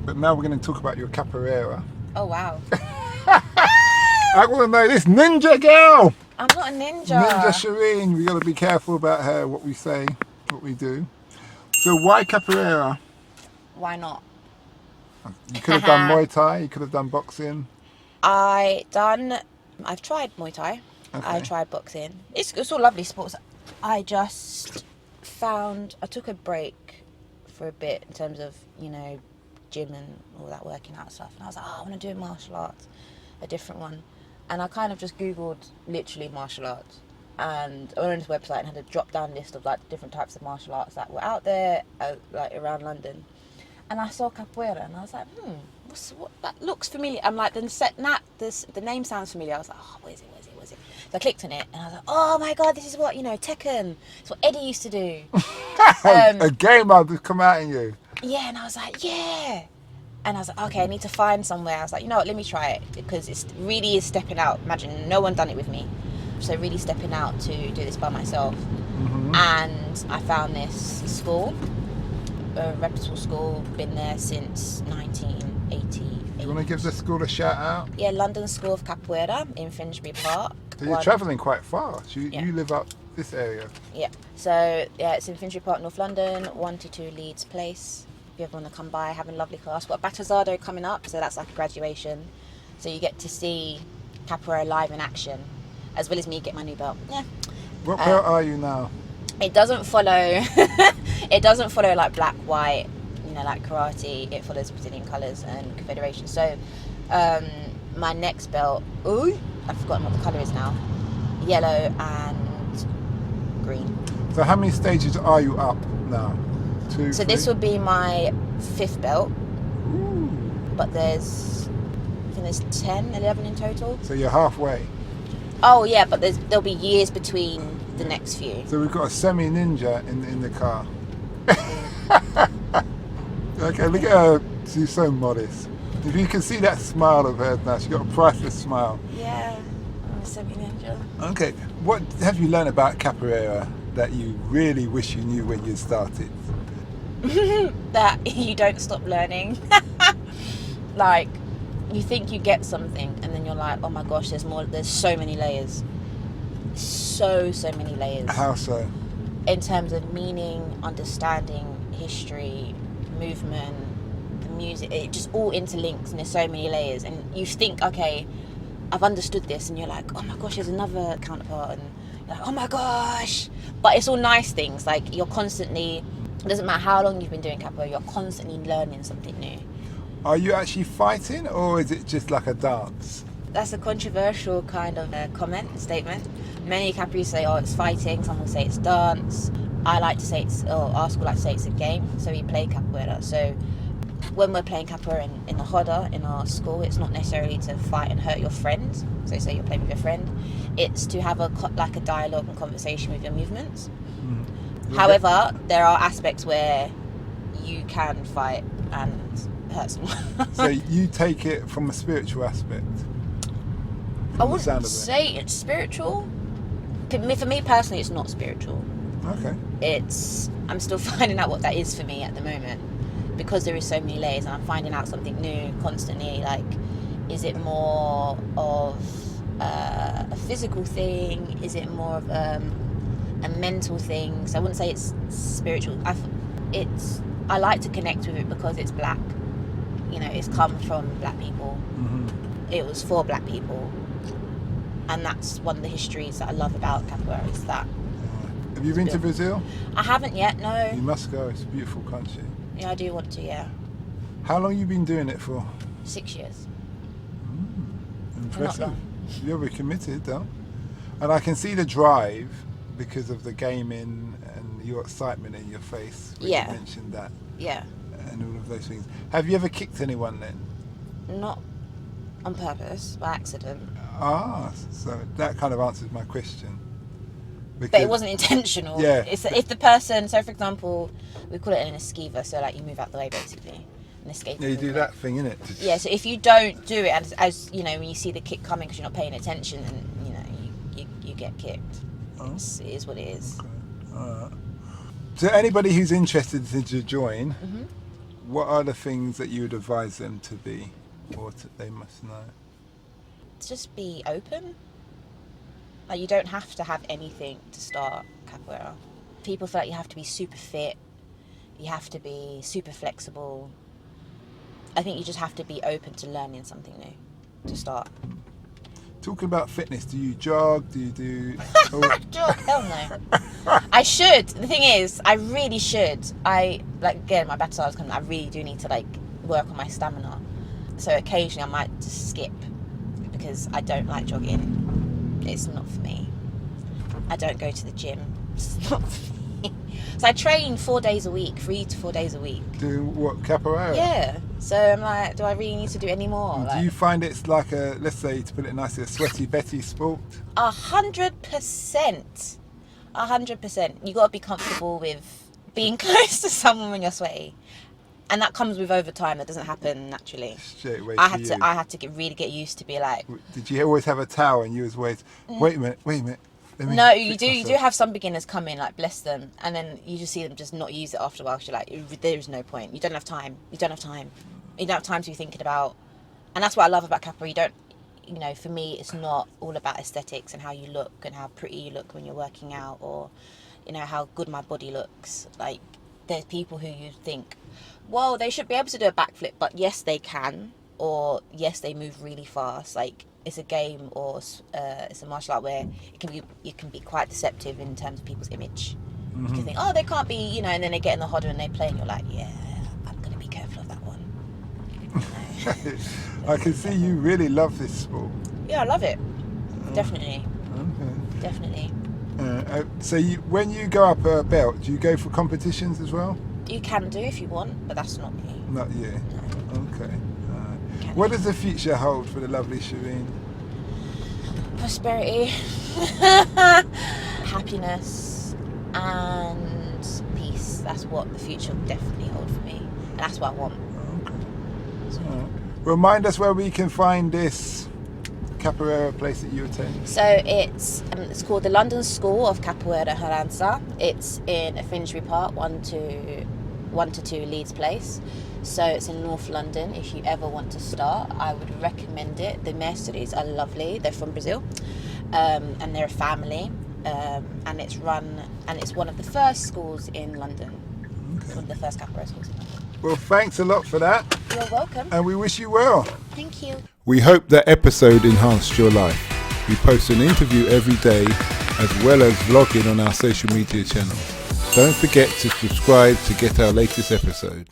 But now we're going to talk about your capoeira. Oh, wow. I want to know this ninja girl. I'm not a ninja. Ninja Shireen. We got to be careful about her, what we say, what we do. So why capoeira? Why not? You could have done Muay Thai. You could have done boxing. I've tried Muay Thai. Okay. I tried boxing. It's all lovely sports. I just I took a break for a bit in terms of, gym and all that working out stuff. And I was like, I want to do martial arts, a different one. And I kind of just Googled literally martial arts. And I went on this website and had a drop-down list of like different types of martial arts that were out there, like around London. And I saw capoeira and I was like, what that looks familiar. I'm like, the name sounds familiar. I was like, what is it? So I clicked on it and I was like, oh my God, this is what, Tekken. It's what Eddie used to do. A game had come out in you. Yeah, and I was like, yeah. And I was like, okay, I need to find somewhere. I was like, you know what, let me try it because it really is stepping out. Imagine no one done it with me. So really stepping out to do this by myself. Mm-hmm. And I found this school, a reputable school, been there since 1988. Do you want to give the school a shout out? Yeah, London School of Capoeira in Finsbury Park. So you're travelling quite far. You live up this area. Yeah. So, it's in Finsbury Park, North London, 122 Leeds Place. If you ever want to come by, having a lovely class. We've got Battezado coming up, so that's like a graduation. So you get to see Capoeira live in action, as well as me get my new belt. Yeah. What belt are you now? It doesn't follow. It doesn't follow like black, white, like karate. It follows Brazilian colours and confederation. So, my next belt. Ooh, I've forgotten what the colour is now. Yellow and green. So how many stages are you up now? 2, So 3? this would be my 5th belt. Ooh. But I think there's 10, 11 in total. So you're halfway. Oh yeah, but there'll be years between the next few. So we've got a semi-ninja in the car. Okay, look at her. She's so modest. If you can see that smile of hers now, she's got a priceless smile. Yeah, I'm a semi-ninja. Okay, what have you learned about capoeira that you really wish you knew when you started? That you don't stop learning. Like, you think you get something and then you're like, oh my gosh, there's so many layers. So many layers. How so? In terms of meaning, understanding, history, movement, the music, it just all interlinks and there's so many layers. And you think, okay, I've understood this, and you're like, oh my gosh, there's another counterpart, and you're like, oh my gosh. But it's all nice things, like you're constantly, it doesn't matter how long you've been doing capoeira, you're constantly learning something new. Are you actually fighting, or is it just like a dance? That's a controversial kind of statement. Many capoeiras say, oh, it's fighting, some will say it's dance. I like to say our school like to say it's a game, so we play capoeira. So when we're playing capoeira in the Roda, in our school, it's not necessarily to fight and hurt your friends. So say you're playing with your friend, it's to have a dialogue and conversation with your movements. Mm. However, there are aspects where you can fight and hurt someone. So you take it from a spiritual aspect? I wouldn't say it's spiritual. For me personally, it's not spiritual. Okay. I'm still finding out what that is for me at the moment, because there is so many layers and I'm finding out something new constantly. Like, is it more of a physical thing? Is it more of a mental thing? So I wouldn't say it's spiritual. I like to connect with it because it's black. It's come from black people. Mm-hmm. It was for black people. And that's one of the histories that I love about capoeira, is that. Have you been to Brazil? I haven't yet, no. You must go, it's a beautiful country. Yeah, I do want to, yeah. How long have you been doing it for? 6 years. Impressive. Not long. You're very committed, though. And I can see the drive because of the gaming and your excitement in your face when you mentioned that. Yeah. And all of those things. Have you ever kicked anyone then? Not on purpose, by accident. So that kind of answers my question. But it wasn't intentional. Yeah. If the person, so for example, we call it an esquiva, so like you move out the way basically. An escape. Yeah, you do that thing, innit? Yeah, so if you don't do it, as when you see the kick coming because you're not paying attention, and you get kicked. Oh. It is what it is. Okay. Alright. So anybody who's interested to join, what are the things that you would advise them to be, or they must know? Just be open. Like, you don't have to have anything to start capoeira. People feel like you have to be super fit, you have to be super flexible. I think you just have to be open to learning something new to start. Talking about fitness, do you jog? Do you do... Jog? Hell no. I should. The thing is, I really should. Again, my battle is coming. I really do need to work on my stamina. So occasionally I might just skip because I don't like jogging. It's not for me. I don't go to the gym. It's not for me. So I train 4 days a week, 3 to 4 days a week. Doing what, capoeira? Yeah. So I'm like, do I really need to do any more? Do you find it's like let's say, to put it nicely, a sweaty Betty sport? 100%. 100%. You got to be comfortable with being close to someone when you're sweaty. And that comes with overtime. That doesn't happen naturally. Straight away I had to really get used to be like. Did you always have a towel and you was always, wait a minute. No, you do have some beginners come in, like, bless them, and then you just see them just not use it after a while. You're like, there's no point. You don't have time. You don't have time to be thinking about. And that's what I love about capoeira. For me, it's not all about aesthetics and how you look and how pretty you look when you're working out, or how good my body looks. Like, there's people who you think, well, they should be able to do a backflip, but yes, they can, or yes, they move really fast. Like, it's a game, or it's a martial art where it can be quite deceptive in terms of people's image. Mm-hmm. You can think, oh, they can't be, and then they get in the hodder and they play, and you're like, yeah, I'm gonna be careful of that one. I can see you really love this sport. Yeah, I love it. Definitely. Okay. Definitely. So when you go up a belt, do you go for competitions as well? You can do if you want, but that's not me. Not you. No. Okay. What does the future hold for the lovely Shireen? Prosperity, happiness, and peace. That's what the future will definitely hold for me, and that's what I want. Okay. So, remind us where we can find this capoeira place that you attend. So it's called the London School of Capoeira Haranza. It's in Finsbury Park, 1 to 2 Leeds Place. So it's in North London. If you ever want to start, I would recommend it. The maestros are lovely. They're from Brazil, and they're a family. And it's one of the first schools in London. Okay. It's one of the first capoeira schools in London. Well, thanks a lot for that. You're welcome. And we wish you well. Thank you. We hope that episode enhanced your life. We post an interview every day, as well as vlogging on our social media channels. Don't forget to subscribe to get our latest episode.